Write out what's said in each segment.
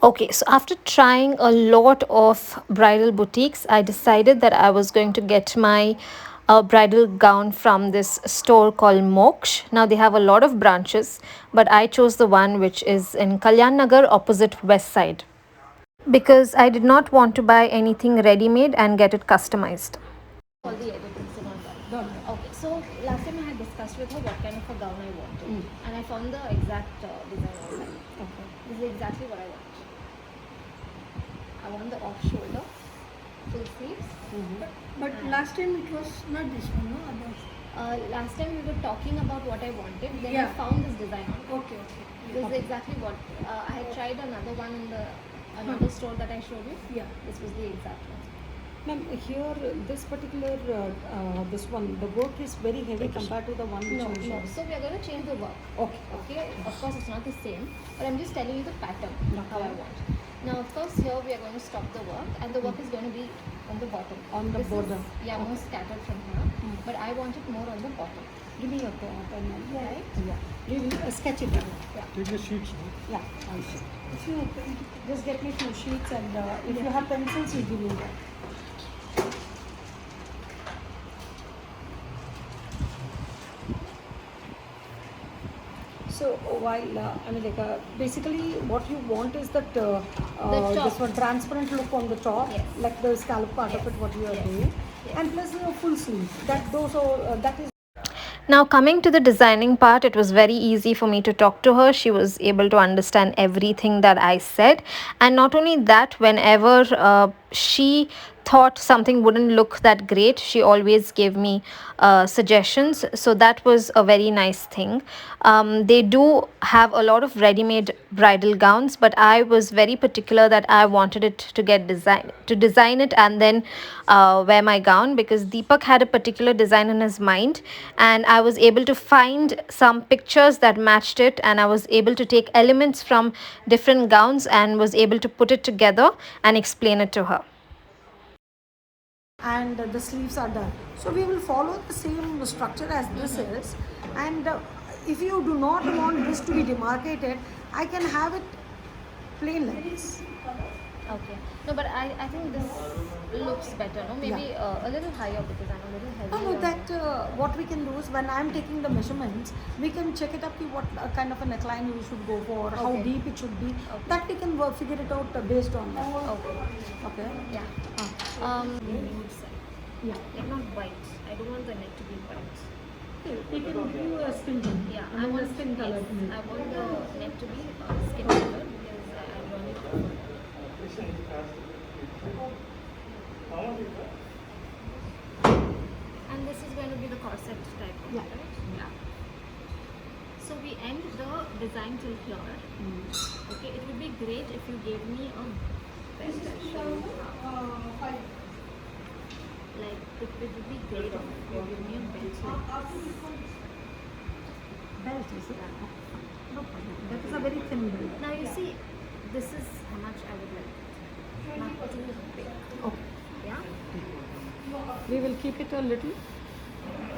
Okay, so after trying a lot of bridal boutiques, I decided that I was going to get my bridal gown from this store called Moksh. Now they have a lot of branches, but I chose the one which is in Kalyan Nagar, opposite West Side, because I did not want to buy anything ready made and get it customized. All the editings and all that. Done. Okay, so last time I had discussed with her what kind of a gown I wanted, and I found the exact design online. Okay. This is exactly what I want. I want the off shoulder, full sleeves. But last time it was not this one, no? Others. Last time we were talking about what I wanted, then Yeah. I found this design on it. Okay, okay. This is exactly what I had tried another one in the another store that I showed you. Yeah. This was the exact one. Ma'am, here this particular this one, the work is very heavy compared to the one which No, you no. showed. So we are going to change the work. Okay. Okay. Of course, it's not the same, but I'm just telling you the pattern how I want. Now, of course, here we are going to stop the work, and the work is going to be on the bottom. On the This border. Is, yeah, more scattered from here, but I want it more on the bottom. Give me your pen. Right? Yeah. We will sketch it out. Take the sheets. No? Yeah, I'll see. If you just get me 2 sheets and if you have pencils, you give me that. So while I mean basically what you want is that this one transparent look on the top, Yes. like the scallop part of it, what you are doing, and plus full sleeve. That those are that is. Now, coming to the designing part, it was very easy for me to talk to her. She was able to understand everything that I said. And not only that, whenever she thought something wouldn't look that great, she always gave me suggestions. So that was a very nice thing. They do have a lot of ready-made bridal gowns, but I was very particular that I wanted it to get design it and then wear my gown, because Deepak had a particular design in his mind, and I was able to find some pictures that matched it, and I was able to take elements from different gowns and was able to put it together and explain it to her. And the sleeves are done. So we will follow the same structure as this is, and if you do not want this to be demarcated, I can have it plain like this. Okay. No, but I think this looks better, no? Maybe a little higher because I'm a little heavy. No, that what we can do is when I am taking the measurements, we can check it up to what kind of a neckline you should go for, how Okay. deep it should be. Okay. That we can figure it out based on that. Okay. Okay. Yeah. Nude side. Yeah. Like not white. I don't want the neck to be white. We can do a skin tone. Yeah. I want skin color. Yes, I want the neck to be skin color because I want it. And this is going to be the corset type of Yeah. it, right? Yeah. So we end the design till here. Okay, it would be great if you gave me a belt. Like it would be great if you give me a belt. Belt, is it? No problem. That is a very thin belt. Now you see, this is how much I would like it. Not too big. Okay. Yeah? We will keep it a little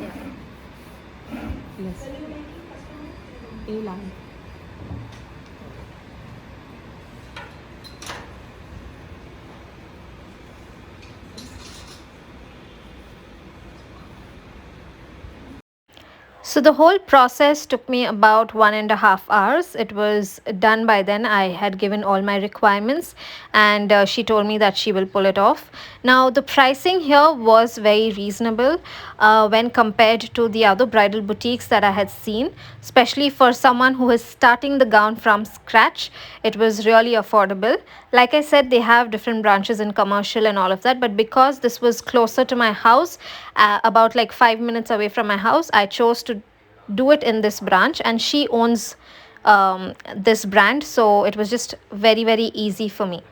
Yeah. less. A line. So the whole process took me about 1.5 hours. It was done by then. I had given all my requirements, and she told me that she will pull it off. Now the pricing here was very reasonable when compared to the other bridal boutiques that I had seen, especially for someone who is starting the gown from scratch. It was really affordable. Like I said, they have different branches in commercial and all of that, but because this was closer to my house, about like 5 minutes away from my house, I chose to do it in this branch, and she owns this brand, so it was just very, very easy for me.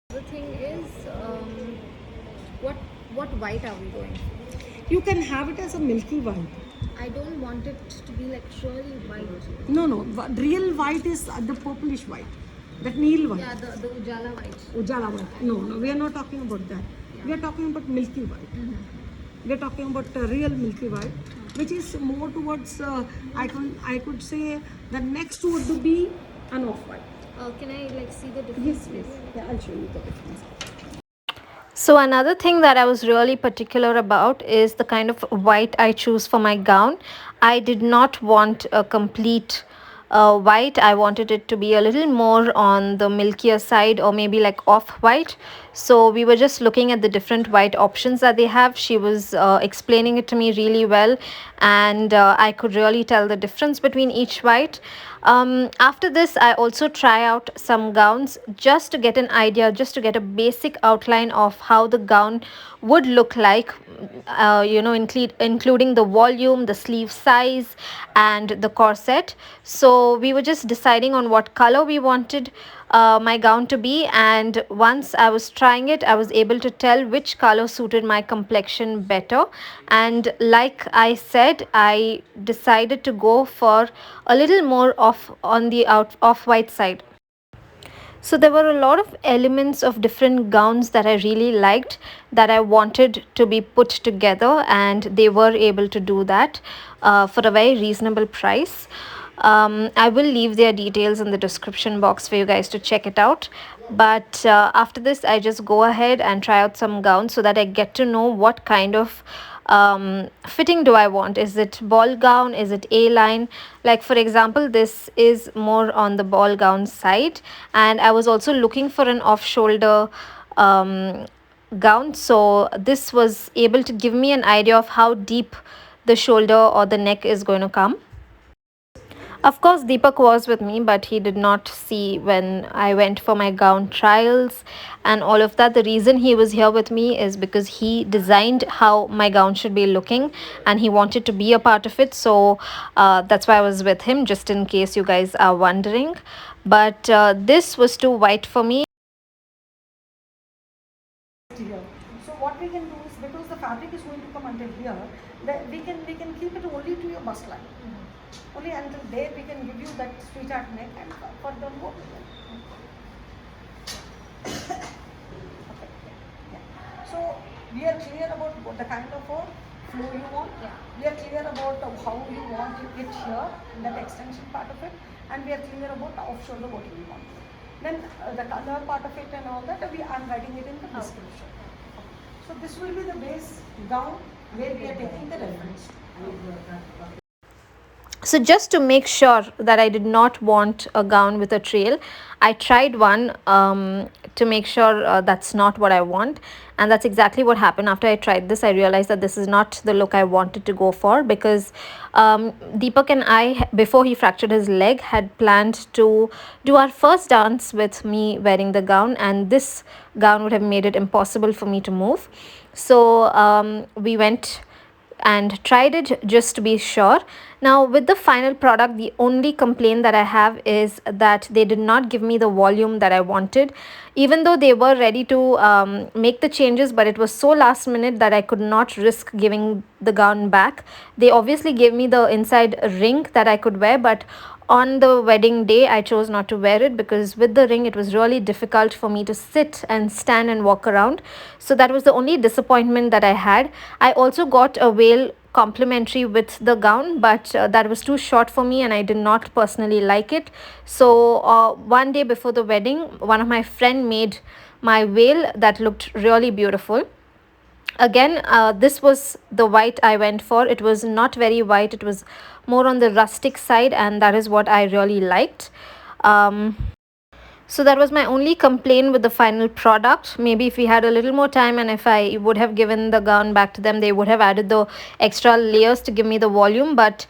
The thing is, what white are we going for? You can have it as a milky white. I don't want it to be like surely white. No, no. Real white is the purplish white. That Neil white. Yeah, the ujala white. Ujala white. No, no. We are not talking about that. We are talking about milky white. We're talking about real milky white, which is more towards, I could say the next would be an off-white. Can I like see the Yes, difference? yes. Yeah, I'll show you the difference. So another thing that I was really particular about is the kind of white I choose for my gown. I did not want a complete white. I wanted it to be a little more on the milkier side, or maybe like off white. So we were just looking at the different white options that they have. She was explaining it to me really well, and I could really tell the difference between each white. After this, I also try out some gowns just to get an idea, just to get a basic outline of how the gown would look like, including the volume, the sleeve size, and the corset. So we were just deciding on what color we wanted my gown to be, and once I was trying it, I was able to tell which color suited my complexion better. And like I said, I decided to go for a little more off on the off white side. So there were a lot of elements of different gowns that I really liked, that I wanted to be put together, and they were able to do that for a very reasonable price. I will leave their details in the description box for you guys to check it out. But after this, I just go ahead and try out some gowns so that I get to know what kind of fitting do I want. Is it ball gown? Is it A line? Like for example, this is more on the ball gown side, and I was also looking for an off shoulder gown. So this was able to give me an idea of how deep the shoulder or the neck is going to come. Of course, Deepak was with me, but he did not see when I went for my gown trials and all of that. The reason he was here with me is because he designed how my gown should be looking, and he wanted to be a part of it. So that's why I was with him, just in case you guys are wondering. But this was too white for me. Here. So what we can do is, because the fabric is going to come until here, we can keep it only to your bust line. Only until there we can give you that sweetheart neck and for the work. Okay. Yeah. So we are clear about what the kind of flow you want. Yeah. We are clear about how you want it here, that extension part of it, and we are clear about the off shoulder what we want. Then the color part of it and all that, I'm writing it in the description. So this will be the base gown where we are taking the reference. So just to make sure that I did not want a gown with a trail, I tried one to make sure that's not what I want, and that's exactly what happened. After I tried this, I realized that this is not the look I wanted to go for, because Deepak and I, before he fractured his leg, had planned to do our first dance with me wearing the gown, and this gown would have made it impossible for me to move. So we went and tried it just to be sure. Now with the final product, the only complaint that I have is that they did not give me the volume that I wanted, even though they were ready to make the changes, but it was so last minute that I could not risk giving the gown back. They obviously gave me the inside ring that I could wear, but on the wedding day I chose not to wear it, because with the ring it was really difficult for me to sit and stand and walk around. So that was the only disappointment that I had. I also got a veil complimentary with the gown, but that was too short for me and I did not personally like it. So one day before the wedding, one of my friend made my veil that looked really beautiful. Again, this was the white I went for. It was not very white, it was more on the rustic side, and that is what I really liked. So that was my only complaint with the final product. Maybe if we had a little more time and if I would have given the gown back to them, they would have added the extra layers to give me the volume. But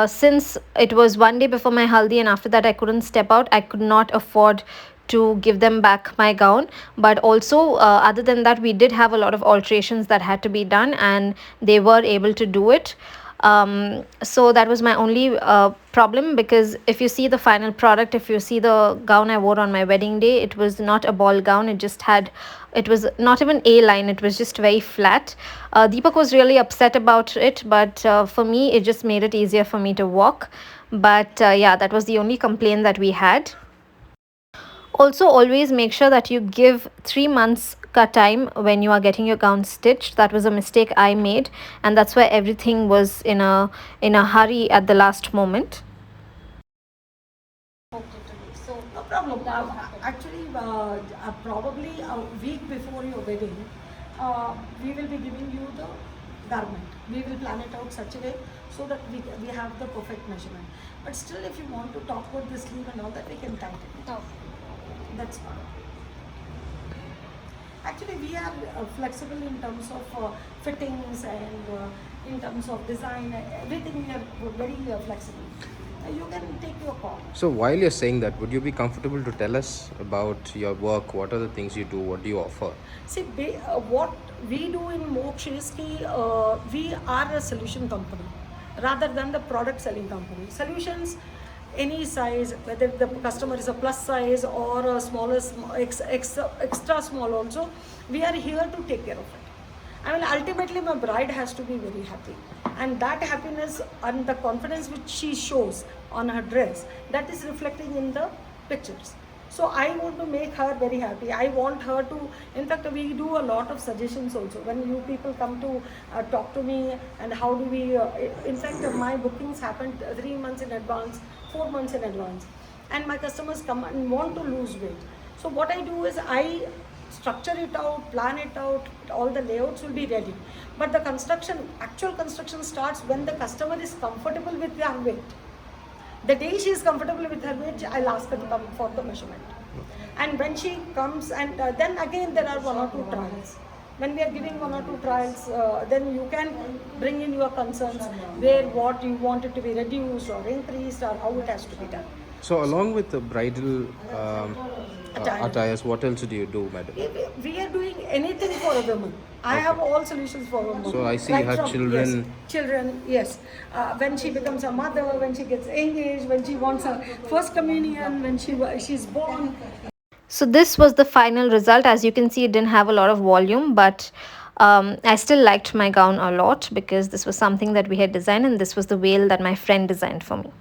since it was one day before my haldi and after that I couldn't step out, I could not afford to give them back my gown. But also other than that, we did have a lot of alterations that had to be done, and they were able to do it. So that was my only problem, because if you see the final product, if you see the gown I wore on my wedding day, it was not a ball gown. It was not even a line, it was just very flat. Deepak was really upset about it, but for me it just made it easier for me to walk. But yeah, that was the only complaint that we had. Also, always make sure that you give 3 months time when you are getting your gown stitched. That was a mistake I made, and that's why everything was in a hurry at the last moment. Okay, today. So no problem. Actually, probably a week before your wedding, we will be giving you the garment. We will plan it out such a way so that we have the perfect measurement. But still, if you want to talk about the sleeve and all that, we can tighten it. That's fine. Actually, we are flexible in terms of fittings and in terms of design. Everything we are very flexible. You can take your call. So while you're saying that, would you be comfortable to tell us about your work? What are the things you do? What do you offer? See, what we do in Moksh is we are a solution company rather than the product selling company. Solutions, any size, whether the customer is a plus size or a smaller, extra small also, we are here to take care of it. I mean, ultimately, my bride has to be very happy, and that happiness and the confidence which she shows on her dress, that is reflecting in the pictures. So I want to make her very happy. I want her to, in fact, we do a lot of suggestions also. When you people come to talk to me and how do we, in fact, my bookings happen 3 months in advance, 4 months in advance. And my customers come and want to lose weight. So what I do is I structure it out, plan it out, all the layouts will be ready. But the construction, actual construction starts when the customer is comfortable with their weight. The day she is comfortable with her weight, I'll ask her to come for the measurement. And when she comes, and then again there are 1 or 2 trials. When we are giving 1 or 2 trials, then you can bring in your concerns, where what you want it to be reduced or increased or how it has to be done. So along with the bridal attires, what else do you do, madam? We are doing anything for a woman. I have all solutions for a woman. So I see you have children. Yes, children, yes. When she becomes a mother, when she gets engaged, when she wants her first communion, when she's born. So this was the final result. As you can see, it didn't have a lot of volume, but I still liked my gown a lot because this was something that we had designed, and this was the veil that my friend designed for me.